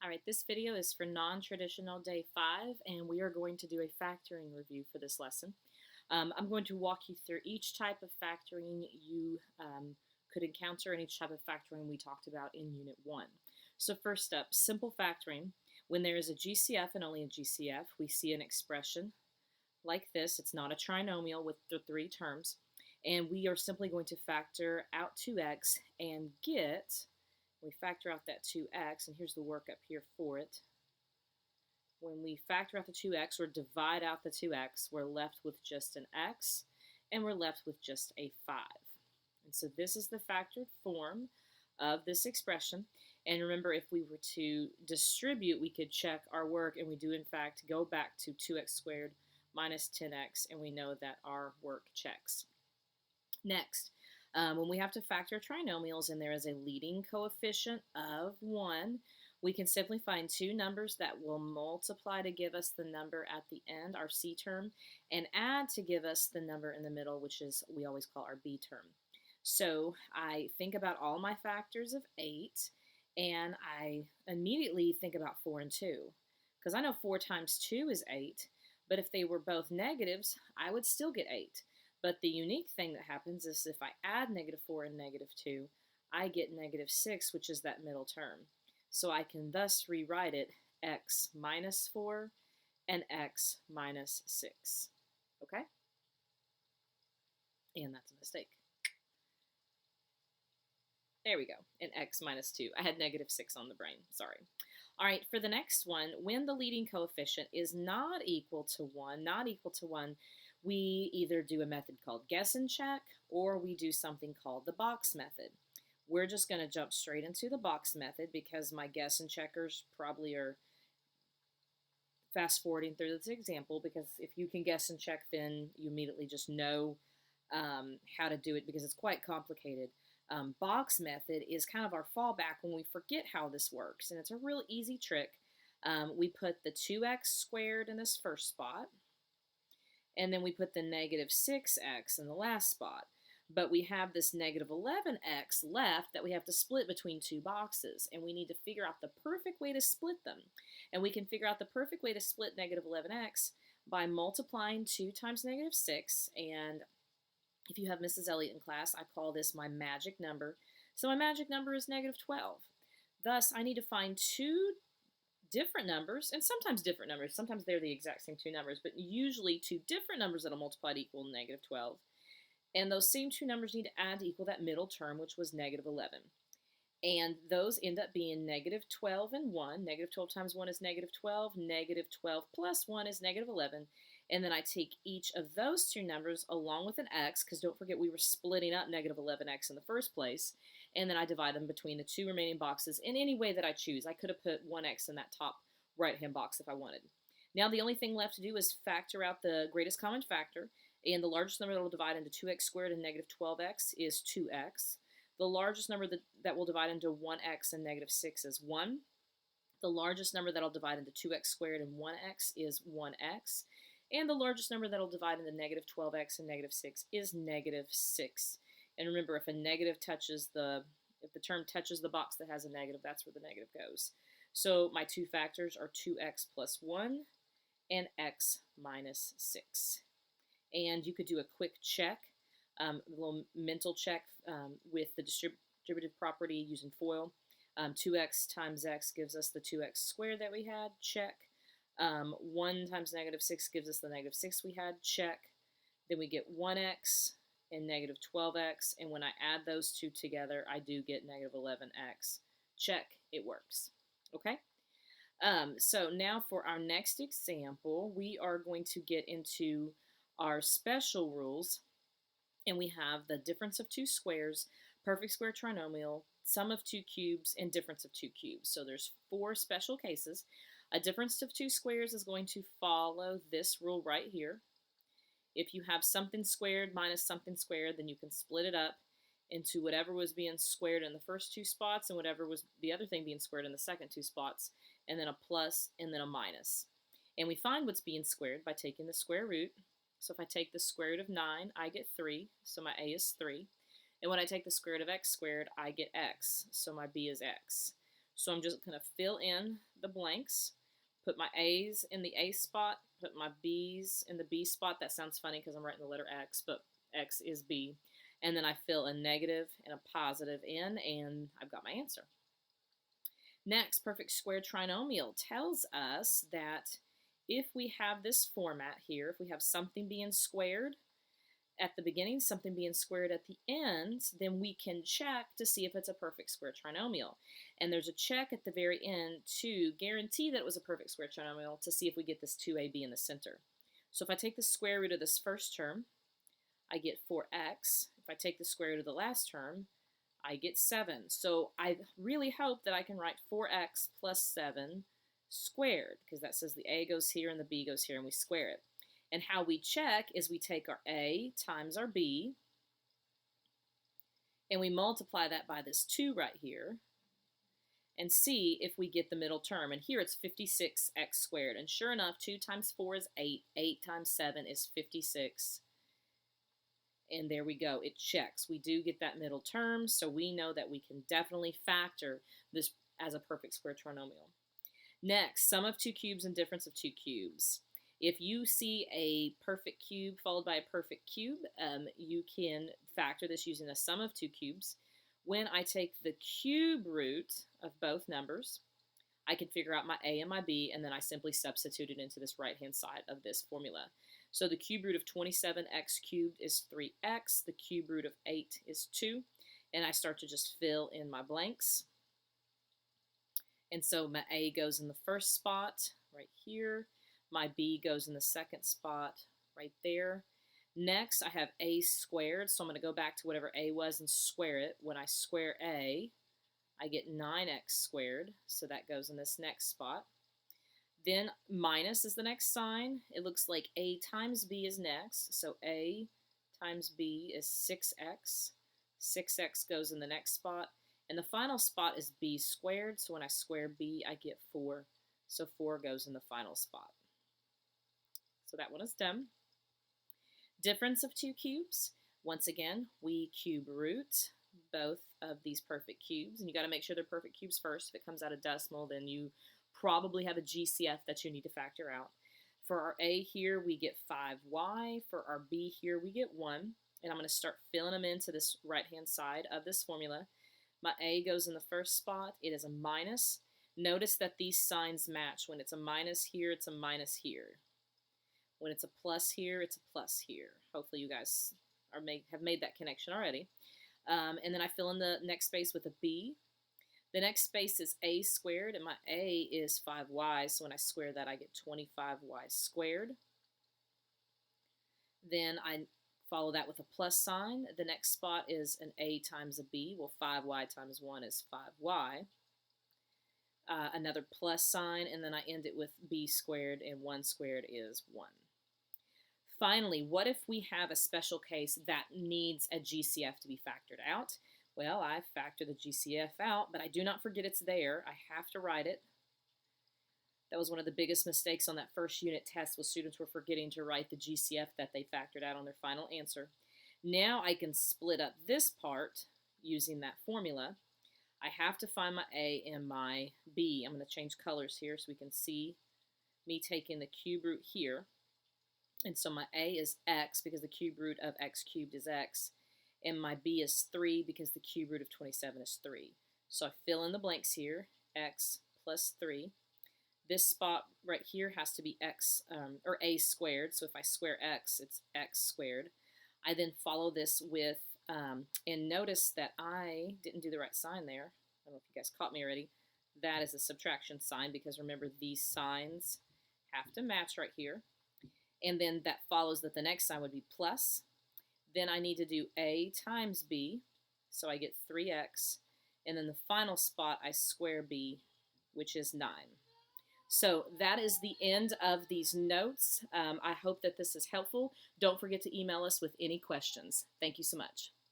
All right, this video is for non-traditional day 5, and we are going to do a factoring review for this lesson. I'm going to walk you through each type of factoring you could encounter and each type of factoring we talked about in Unit 1. So first up, simple factoring. When there is a GCF and only a GCF, we see an expression like this. It's not a trinomial with the 3 terms, and we are simply going to factor out 2x and we factor out that 2x, and here's the work up here for it. When we factor out the 2x or divide out the 2x, we're left with just an x, and we're left with just a 5. And so this is the factored form of this expression. And remember, if we were to distribute, we could check our work, and we do in fact go back to 2x squared minus 10x, and we know that our work checks. Next, when we have to factor trinomials and there is a leading coefficient of 1, we can simply find two numbers that will multiply to give us the number at the end, our C term, and add to give us the number in the middle, which is we always call our B term. So I think about all my factors of 8, and I immediately think about 4 and 2, because I know 4 times 2 is 8, but if they were both negatives, I would still get 8. But the unique thing that happens is if I add -4 and -2, I get -6, which is that middle term. So I can thus rewrite it x minus 4 and x minus 6. Okay? And that's a mistake. There we go, and x minus 2. I had -6 on the brain, sorry. All right, for the next one, when the leading coefficient is not equal to 1, we either do a method called guess and check, or we do something called the box method. We're just going to jump straight into the box method because my guess and checkers probably are fast forwarding through this example, because if you can guess and check, then you immediately just know how to do it because it's quite complicated. Box method is kind of our fallback when we forget how this works, and it's a real easy trick. We put the 2x squared in this first spot, and then we put the -6x in the last spot. But we have this -11x left that we have to split between two boxes, and we need to figure out the perfect way to split them. And we can figure out the perfect way to split -11x by multiplying 2 times -6, and if you have Mrs. Elliott in class, I call this my magic number. So my magic number is -12. Thus, I need to find two different numbers, and sometimes different numbers. Sometimes they're the exact same two numbers, but usually two different numbers that'll multiply to equal -12. And those same two numbers need to add to equal that middle term, which was -11. And those end up being -12 and 1. -12 times 1 is -12. -12 plus 1 is -11. And then I take each of those two numbers along with an x, because don't forget we were splitting up -11x in the first place, and then I divide them between the two remaining boxes in any way that I choose. I could have put 1x in that top right-hand box if I wanted. Now the only thing left to do is factor out the greatest common factor, and the largest number that will divide into 2x squared and -12x is 2x. The largest number that will divide into 1x and -6 is 1. The largest number that will divide into 2x squared and 1x is 1x. And the largest number that will divide into -12x and -6 is -6. And remember, if the term touches the box that has a negative, that's where the negative goes. So my two factors are 2x plus 1 and x minus 6. And you could do a quick check, a little mental check with the distributive property using FOIL. 2x times x gives us the 2x squared that we had, check. 1 times -6 gives us the -6 we had, check. Then we get 1x and -12x, and when I add those two together, I do get -11x. Check, it works. Okay? So now for our next example, we are going to get into our special rules, and we have the difference of two squares, perfect square trinomial, sum of two cubes, and difference of two cubes. So there's 4 special cases. A difference of two squares is going to follow this rule right here. If you have something squared minus something squared, then you can split it up into whatever was being squared in the first 2 spots and whatever was the other thing being squared in the second 2 spots, and then a plus and then a minus. And we find what's being squared by taking the square root. So if I take the square root of 9, I get 3, so my a is 3. And when I take the square root of x squared, I get x, so my b is x. So I'm just going to fill in the blanks, put my A's in the A spot, put my B's in the B spot. That sounds funny because I'm writing the letter X, but X is B. And then I fill a negative and a positive in, and I've got my answer. Next, perfect square trinomial tells us that if we have this format here, if we have something being squared at the beginning, something being squared at the end, then we can check to see if it's a perfect square trinomial. And there's a check at the very end to guarantee that it was a perfect square trinomial to see if we get this 2ab in the center. So if I take the square root of this first term, I get 4x. If I take the square root of the last term, I get 7. So I really hope that I can write 4x plus 7 squared, because that says the a goes here and the b goes here, and we square it. And how we check is we take our a times our b, and we multiply that by this 2 right here, and see if we get the middle term. And here it's 56x squared. And sure enough, 2 times 4 is 8. 8 times 7 is 56. And there we go. It checks. We do get that middle term, so we know that we can definitely factor this as a perfect square trinomial. Next, sum of two cubes and difference of two cubes. If you see a perfect cube followed by a perfect cube, you can factor this using a sum of two cubes. When I take the cube root of both numbers, I can figure out my a and my b, and then I simply substitute it into this right-hand side of this formula. So the cube root of 27x cubed is 3x, the cube root of 8 is 2, and I start to just fill in my blanks. And so my a goes in the first spot right here, my b goes in the second spot right there. Next, I have a squared, so I'm going to go back to whatever a was and square it. When I square a, I get 9x squared, so that goes in this next spot. Then minus is the next sign. It looks like a times b is next, so a times b is 6x. 6x goes in the next spot, and the final spot is b squared, so when I square b, I get 4, so 4 goes in the final spot. So that one is done. Difference of two cubes. Once again, we cube root both of these perfect cubes, and you got to make sure they're perfect cubes first. If it comes out a decimal, then you probably have a GCF that you need to factor out. For our a here, we get 5y. For our b here, we get 1. And I'm going to start filling them into this right-hand side of this formula. My a goes in the first spot. It is a minus. Notice that these signs match. When it's a minus here, it's a minus here. When it's a plus here, it's a plus here. Hopefully you guys have made that connection already. And then I fill in the next space with a b. The next space is a squared, and my a is 5y, so when I square that, I get 25y squared. Then I follow that with a plus sign. The next spot is an a times a b. Well, 5y times 1 is 5y. Another plus sign, and then I end it with b squared, and 1 squared is 1. Finally, what if we have a special case that needs a GCF to be factored out? Well, I factor the GCF out, but I do not forget it's there. I have to write it. That was one of the biggest mistakes on that first unit test, was students were forgetting to write the GCF that they factored out on their final answer. Now I can split up this part using that formula. I have to find my a and my b. I'm going to change colors here so we can see me taking the cube root here. And so my a is x because the cube root of x cubed is x. And my b is 3 because the cube root of 27 is 3. So I fill in the blanks here, x plus 3. This spot right here has to be x, or a squared. So if I square x, it's x squared. I then follow this with, and notice that I didn't do the right sign there. I don't know if you guys caught me already. That is a subtraction sign because remember these signs have to match right here. And then that follows that the next sign would be plus. Then I need to do a times b, so I get 3x. And then the final spot, I square b, which is 9. So that is the end of these notes. I hope that this is helpful. Don't forget to email us with any questions. Thank you so much.